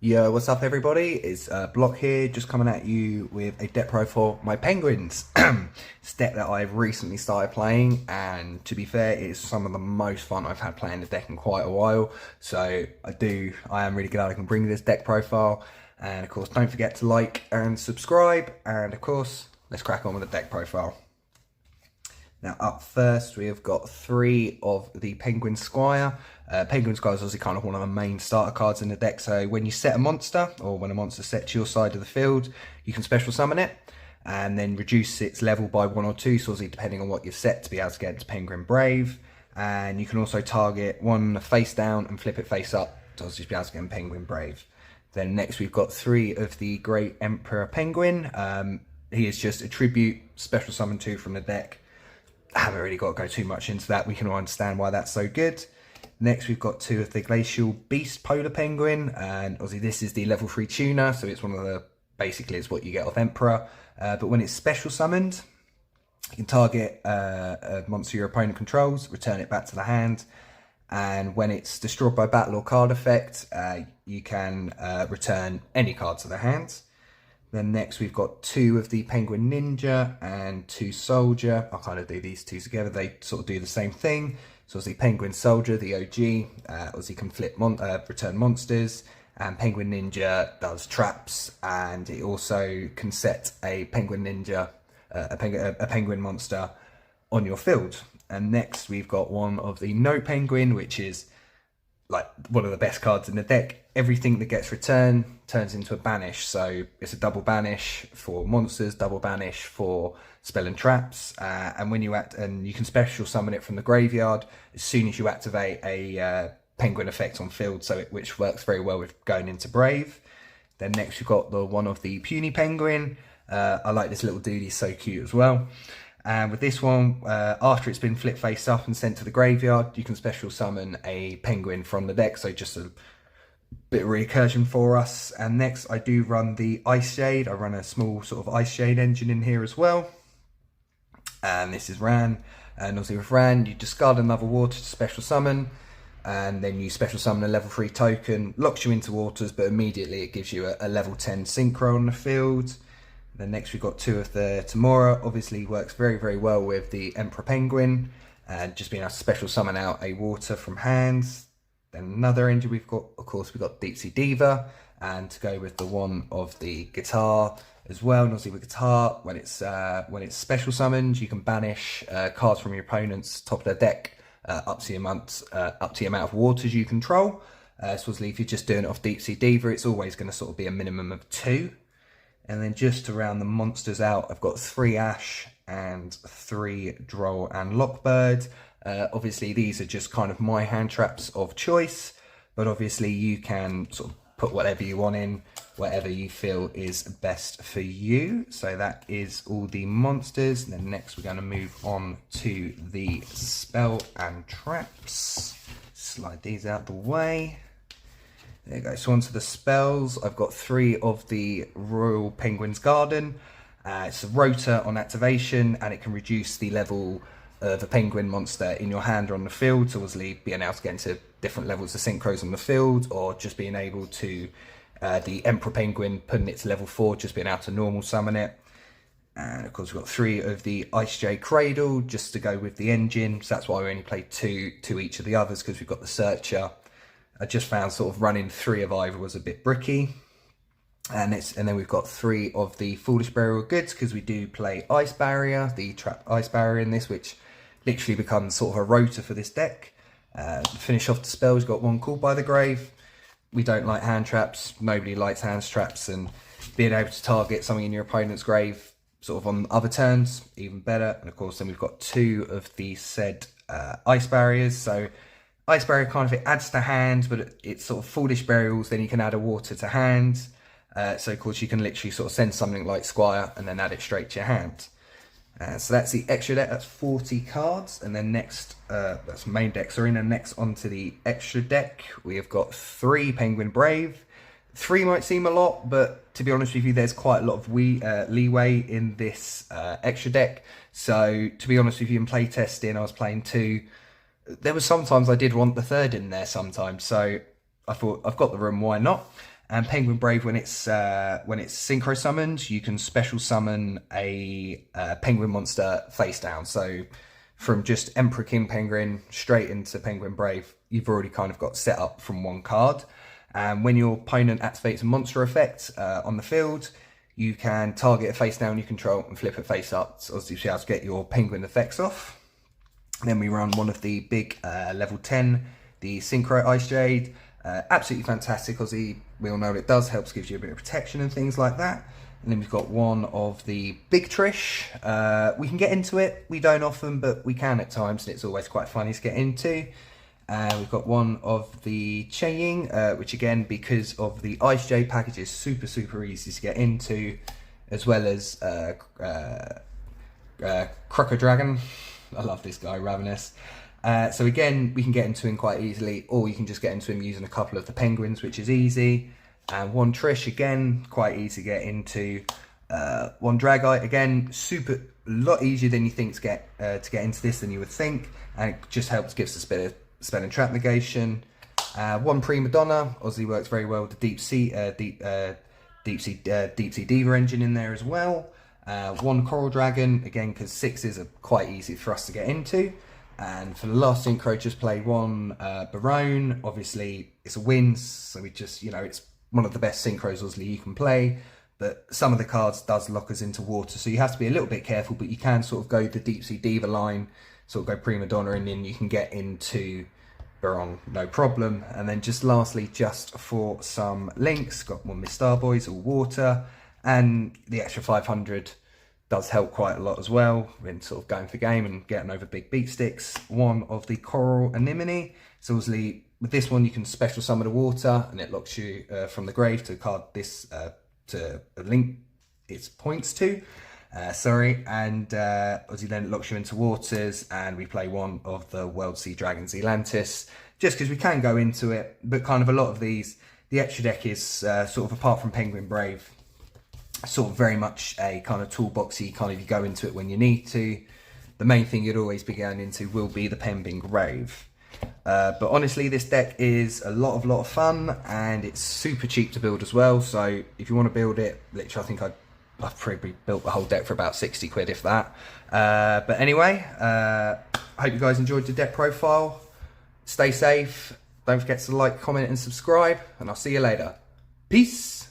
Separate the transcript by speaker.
Speaker 1: Yo, what's up everybody? It's Block here, just coming at you with a deck profile for my Penguins. It's a deck that I've recently started playing, and to be fair, it's some of the most fun I've had playing the deck in quite a while. So I am really glad I can bring this deck profile. And of course, don't forget to like and subscribe. And of course, let's crack on with the deck profile. Now up first, we have got 3 of the Penguin Squire. Penguin Squire is obviously kind of one of the main starter cards in the deck, so when you set a monster, or when a monster sets your side of the field, you can special summon it, and then reduce its level by 1 or 2, so obviously depending on what you've set, to be able to get into Penguin Brave. And you can also target one face down and flip it face up, to obviously be able to get in Penguin Brave. Then next we've got 3 of the Great Emperor Penguin. He is just a tribute, special summon 2 from the deck. I haven't really got to go too much into that, we can all understand why that's so good. Next we've got 2 of the Glacial Beast Polar Penguin, and obviously this is the level 3 tuner, so it's one of the, basically it's what you get off Emperor. But when it's special summoned, you can target a monster your opponent controls, return it back to the hand, and when it's destroyed by battle or card effect, you can return any card to the hand. Then next we've got 2 of the Penguin Ninja and 2 Soldier. I'll kind of do these 2 together, they sort of do the same thing. So obviously Penguin Soldier, the OG, obviously can flip return monsters, and Penguin Ninja does traps, and it also can set a Penguin Ninja, a Penguin monster on your field. And next we've got 1 of the No Penguin, which is like one of the best cards in the deck. Everything that gets returned turns into a banish, so it's a double banish for monsters, double banish for spell and traps, and when you you can special summon it from the graveyard as soon as you activate a penguin effect on field, which works very well with going into Brave. Then next you've got the 1 of the Puny Penguin. I like this little dude, he's so cute as well. And with this one, after it's been flipped face up and sent to the graveyard, you can special summon a penguin from the deck, so just a bit of recursion for us. And next I do run the Ice Shade. I run a small sort of Ice Shade engine in here as well. And this is Ran. And obviously with Ran, you discard another water to special summon, and then you special summon a level 3 token, locks you into waters, but immediately it gives you a level 10 synchro on the field. Then next we've got 2 of the Tamora. Obviously works very, very well with the Emperor Penguin, and just being able to special summon out a water from hands. Then another engine we've got, of course, we've got Deep Sea Diva, and to go with the 1 of the Guitar as well. And obviously with Guitar, when it's special summoned, you can banish cards from your opponent's top of their deck up to the amount of waters you control. So obviously if you're just doing it off Deep Sea Diva, it's always going to sort of be a minimum of 2. And then just to round the monsters out, I've got 3 Ash and 3 Droll and Lockbird. Obviously these are just kind of my hand traps of choice, but obviously you can sort of put whatever you want in, whatever you feel is best for you. So that is all the monsters. And then next we're going to move on to the spell and traps. Slide these out the way. There you go, so onto the spells. I've got 3 of the Royal Penguin's Garden. It's a rotor on activation, and it can reduce the level of a penguin monster in your hand or on the field, so obviously being able to get into different levels of synchros on the field, or just being able to, the Emperor Penguin putting it to level 4, just being able to normal summon it. And of course we've got 3 of the Ice J Cradle, just to go with the engine, so that's why we only played 2 each of the others, because we've got the Searcher. I just found sort of running 3 of either was a bit bricky. And then we've got 3 of the Foolish Burial Goods, because we do play Ice Barrier, the Trap Ice Barrier in this, which literally becomes sort of a rotor for this deck. Finish off the spells, got 1 Called by the Grave. We don't like hand traps, nobody likes hand traps, and being able to target something in your opponent's grave sort of on other turns, even better. And of course then we've got 2 of the said Ice Barriers, so Ice Barrier kind of, it adds to hand, but it's sort of Foolish Burials, then you can add a water to hand. So of course you can literally sort of send something like Squire and then add it straight to your hand. So that's the extra deck, that's 40 cards. And then next, that's main deck, sorry, and next onto the extra deck, we have got 3 Penguin Brave. 3 might seem a lot, but to be honest with you, there's quite a lot of leeway in this extra deck. So to be honest with you, in playtesting, I was playing 2 there was sometimes I did want the third in there sometimes, so I thought I've got the room, why not? And Penguin Brave, when it's synchro summoned, you can special summon a penguin monster face down. So from just Emperor King Penguin straight into Penguin Brave, you've already kind of got set up from one card. And when your opponent activates a monster effect on the field, you can target a face down you control and flip it face up, so obviously be able to get your penguin effects off. Then we run one of the big level 10, the Synchro Ice Jade. Absolutely fantastic, Aussie. We all know what it does, helps gives you a bit of protection and things like that. And then we've got one of the Big Trish. We can get into it, we don't often, but we can at times, and it's always quite funny to get into. We've got one of the Cheying, which again, because of the Ice Jade package, is super easy to get into, as well as Croco Dragon. I love this guy, Ravenous. So again, we can get into him quite easily, or you can just get into him using a couple of the penguins, which is easy. And one Trish, again, quite easy to get into. One Dragite, again, a lot easier than you think to get into this than you would think, and it just helps, gives us a bit of spell and trap negation. One Prima Donna, Aussie works very well with the Deep Sea Diva engine in there as well. One Coral Dragon, again, because 6s are quite easy for us to get into. And for the last synchro, just play one Barone. Obviously, it's a win, so we just, it's one of the best synchros, obviously, you can play. But some of the cards does lock us into water, so you have to be a little bit careful, but you can sort of go the Deep Sea Diva line, sort of go Prima Donna, and then you can get into Baron, no problem. And then just lastly, just for some links, got one Miss Starboys, all water, and the extra 500 does help quite a lot as well in sort of going for game and getting over big beat sticks. One of the Coral Anemone. So obviously with this one you can special summon a water, and it locks you from the grave to a card this to a link its points to. And obviously then it locks you into waters, and we play one of the World Sea Dragons Atlantis, just because we can go into it. But kind of a lot of these, the extra deck is sort of, apart from Penguin Brave, sort of very much a kind of toolboxy kind of, you go into it when you need to. The main thing you'd always be going into will be the Penguin Brave. But honestly, this deck is a lot of fun, and it's super cheap to build as well. So if you want to build it, literally, I think I've probably built the whole deck for about 60 quid, if that. But anyway, I hope you guys enjoyed the deck profile. Stay safe. Don't forget to like, comment, and subscribe, and I'll see you later. Peace.